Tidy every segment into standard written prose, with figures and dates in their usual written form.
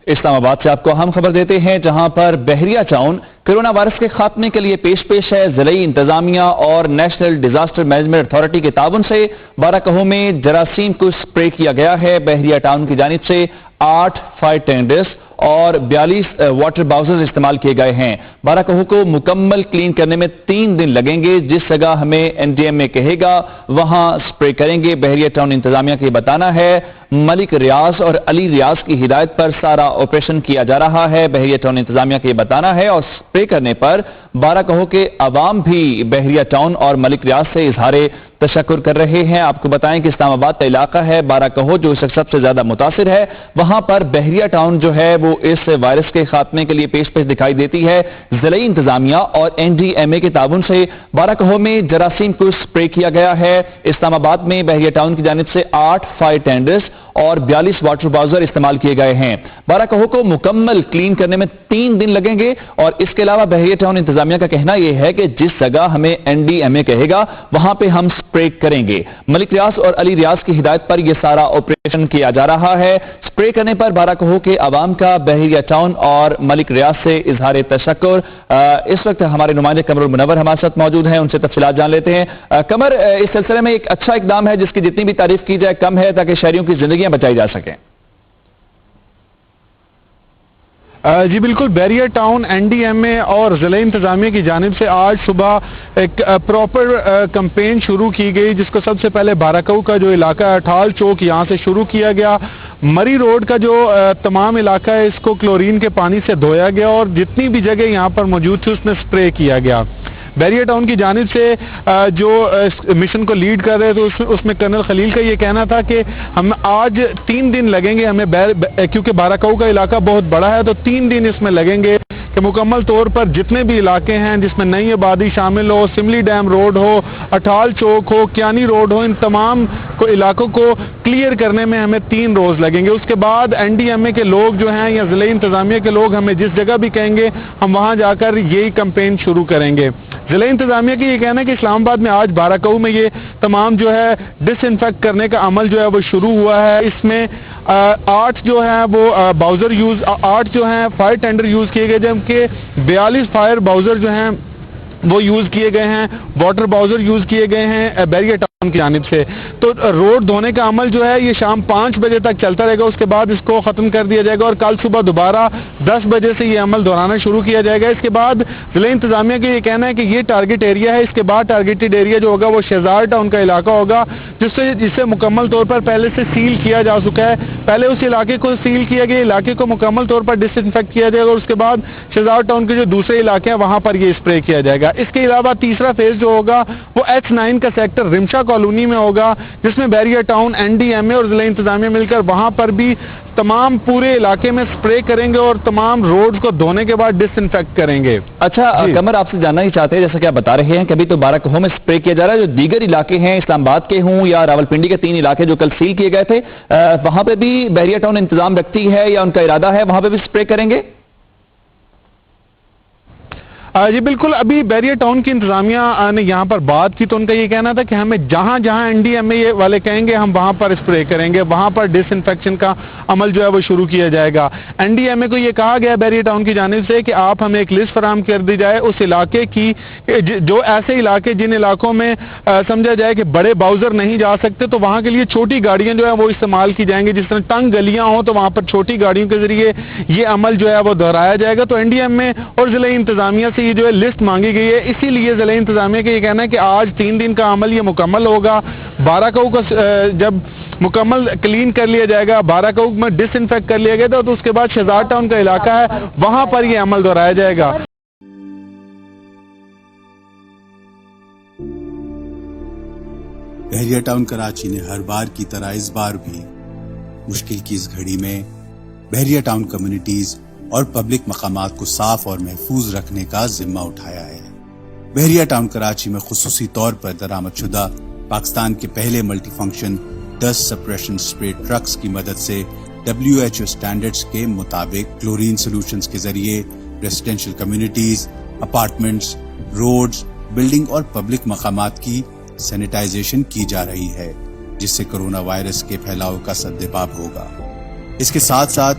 اسلام آباد سے آپ کو اہم خبر دیتے ہیں، جہاں پر بحریہ ٹاؤن کورونا وائرس کے خاتمے کے لیے پیش ہے۔ ضلعی انتظامیہ اور نیشنل ڈیزاسٹر مینجمنٹ اتھارٹی کے تعاون سے بارہکہو میں جراثیم کو سپرے کیا گیا ہے۔ بحریہ ٹاؤن کی جانب سے 8 فائر ٹینڈرز اور 42 واٹر باؤزرز استعمال کیے گئے ہیں۔ بارہکہو کو مکمل کلین کرنے میں 3 دن لگیں گے۔ جس جگہ ہمیں NDM میں کہے گا وہاں سپرے کریں گے۔ بحریہ ٹاؤن انتظامیہ کا یہ بتانا ہے، ملک ریاض اور علی ریاض کی ہدایت پر سارا آپریشن کیا جا رہا ہے۔ بحریہ ٹاؤن انتظامیہ کا یہ بتانا ہے، اور سپرے کرنے پر بارہکہو کے عوام بھی بحریہ ٹاؤن اور ملک ریاض سے اظہار تشکر کر رہے ہیں۔ آپ کو بتائیں کہ اسلام آباد کا علاقہ ہے بارہکہو جو سب سے زیادہ متاثر ہے، وہاں پر بحریہ ٹاؤن جو ہے وہ اس وائرس کے خاتمے کے لیے پیش دکھائی دیتی ہے۔ ضلعی انتظامیہ اور NDMA کے تعاون سے بارہکہو میں جراثیم کو سپرے کیا گیا ہے۔ اسلام آباد میں بحریہ ٹاؤن کی جانب سے 8 فائر ٹینڈرز اور 42 واٹر باؤزر استعمال کیے گئے ہیں۔ بارہکہو کو مکمل کلین کرنے میں 3 دن لگیں گے، اور اس کے علاوہ بحریہ ٹاؤن انتظامیہ کا کہنا یہ ہے کہ جس جگہ ہمیں NDMA کہے گا وہاں پہ ہم سپرے کریں گے۔ ملک ریاض اور علی ریاض کی ہدایت پر یہ سارا آپریشن کیا جا رہا ہے۔ سپرے کرنے پر بارہکہو کے عوام کا بحریہ ٹاؤن اور ملک ریاض سے اظہار تشکر۔ اس وقت ہمارے نمائندے قمر المنور ہمارے ساتھ موجود ہیں، ان سے تفصیلات جان لیتے ہیں۔ قمر، اس سلسلے میں ایک اچھا اقدام ہے جس کی جتنی بھی تعریف کی جائے کم ہے، تاکہ شہریوں کی زندگیاں بچائی جا سکیں۔ جی بالکل، بحریہ ٹاؤن NDMA اور ضلع انتظامیہ کی جانب سے آج صبح ایک پراپر کمپین شروع کی گئی، جس کو سب سے پہلے بارہکہو کا جو علاقہ ہے اٹھال چوک، یہاں سے شروع کیا گیا۔ مری روڈ کا جو تمام علاقہ ہے اس کو کلورین کے پانی سے دھویا گیا، اور جتنی بھی جگہ یہاں پر موجود تھی اس میں سپرے کیا گیا۔ بحریہ ٹاؤن کی جانب سے جو مشن کو لیڈ کر رہے تھے اس میں کرنل خلیل کا یہ کہنا تھا کہ ہم آج 3 دن لگیں گے ہمیں، کیونکہ بارہکہو کا علاقہ بہت بڑا ہے تو 3 دن اس میں لگیں گے کہ مکمل طور پر جتنے بھی علاقے ہیں جس میں نئی آبادی شامل ہو، سملی ڈیم روڈ ہو، اٹھال چوک ہو، کیانی روڈ ہو، ان تمام علاقوں کو کلیئر کرنے میں ہمیں 3 روز لگیں گے۔ اس کے بعد NDMA کے لوگ جو ہیں یا ضلع انتظامیہ کے لوگ ہمیں جس جگہ بھی کہیں گے ہم وہاں جا کر یہی کمپین شروع کریں گے۔ ضلع انتظامیہ کی یہ کہنا ہے کہ اسلام آباد میں آج بارہکہو میں یہ تمام جو ہے ڈس انفیکٹ کرنے کا عمل جو ہے وہ شروع ہوا ہے۔ اس میں 8 جو ہیں وہ باؤزر 8 جو ہیں فائر ٹینڈر یوز کیے گئے، جبکہ 42 فائر باؤزر جو ہیں وہ یوز کیے گئے ہیں، واٹر باؤزر یوز کیے گئے ہیں بحریہ ٹاؤن کی جانب سے۔ تو روڈ دھونے کا عمل جو ہے یہ شام 5 بجے تک چلتا رہے گا، اس کے بعد اس کو ختم کر دیا جائے گا، اور کل صبح دوبارہ 10 بجے سے یہ عمل دہرانا شروع کیا جائے گا۔ اس کے بعد ضلع انتظامیہ کا یہ کہنا ہے کہ یہ ٹارگٹ ایریا ہے، اس کے بعد ٹارگیٹڈ ایریا جو ہوگا وہ شہزار ٹاؤن کا علاقہ ہوگا، جسے مکمل طور پر پہلے سے سیل کیا جا چکا ہے۔ پہلے اس علاقے کو سیل کیا گیا، علاقے کو مکمل طور پر ڈس انفیکٹ کیا جائے گا، اور اس کے بعد شہزار ٹاؤن کے جو دوسرے علاقے ہیں وہاں پر یہ اسپرے کیا جائے گا۔ اس کے علاوہ تیسرا فیز جو ہوگا وہ H9 کا سیکٹر رمشا کالونی میں ہوگا، جس میں بحریہ ٹاؤن NDMA اور ضلع انتظامیہ مل کر وہاں پر بھی تمام پورے علاقے میں سپرے کریں گے اور تمام روڈز کو دھونے کے بعد ڈس انفیکٹ کریں گے۔ اچھا قمر، آپ سے جاننا ہی چاہتے ہیں، جیسا کہ آپ بتا رہے ہیں کہ ابھی تو بارہکہو میں سپرے کیا جا رہا ہے، جو دیگر علاقے ہیں اسلام آباد کے ہوں یا راولپنڈی کے 3 علاقے جو کل سیل کیے گئے تھے، وہاں پہ بھی بحریہ ٹاؤن انتظام رکھتی ہے یا ان کا ارادہ ہے وہاں پہ بھی سپرے کریں گے؟ جی بالکل، ابھی بحریہ ٹاؤن کی انتظامیہ نے یہاں پر بات کی تو ان کا یہ کہنا تھا کہ ہمیں جہاں جہاں NDMA والے کہیں گے ہم وہاں پر اسپرے کریں گے، وہاں پر ڈس انفیکشن کا عمل جو ہے وہ شروع کیا جائے گا۔ NDMA کو یہ کہا گیا بحریہ ٹاؤن کی جانب سے کہ آپ ہمیں ایک لسٹ فراہم کر دی جائے اس علاقے کی، جو ایسے علاقے جن علاقوں میں سمجھا جائے کہ بڑے باؤزر نہیں جا سکتے تو وہاں کے لیے چھوٹی گاڑیاں جو ہے وہ استعمال کی جائیں گی، جس طرح تنگ گلیاں ہوں تو وہاں پر چھوٹی گاڑیوں کے ذریعے یہ عمل جو ہے وہ دہرایا جائے گا۔ تو NDMA اور ضلع انتظامیہ سے یہ جو ہے لسٹ مانگی گئی ہے، اسی لیے ضلع انتظامیہ کا یہ کہنا ہے کہ آج 3 دن کا عمل یہ مکمل ہوگا۔ بارہکہو کو جب مکمل کلین کر لیا جائے گا، بارہکہو میں ڈس انفیکٹ کر لیا گیا تھا، تو اس کے بعد شہزار ٹاؤن کا علاقہ ہے وہاں پر یہ عمل دہرایا جائے گا۔ بحریہ ٹاؤن کراچی نے ہر بار کی طرح اس بار بھی مشکل کی اس گھڑی میں بحریہ ٹاؤن کمیونٹیز اور پبلک مقامات کو صاف اور محفوظ رکھنے کا ذمہ اٹھایا ہے۔ بحریہ ٹاؤن کراچی میں خصوصی طور پر درآمد شدہ پاکستان کے پہلے multi function dust suppression spray trucks کی مدد سے WHO سٹینڈرڈز کے مطابق کلورین سولوشنز کے ذریعے residential communities, apartments, roads, building اور پبلک مقامات کی سینیٹائزیشن کی جا رہی ہے، جس سے کرونا وائرس کے پھیلاؤ کا سد باب ہوگا۔ اس کے ساتھ ساتھ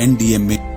NDMA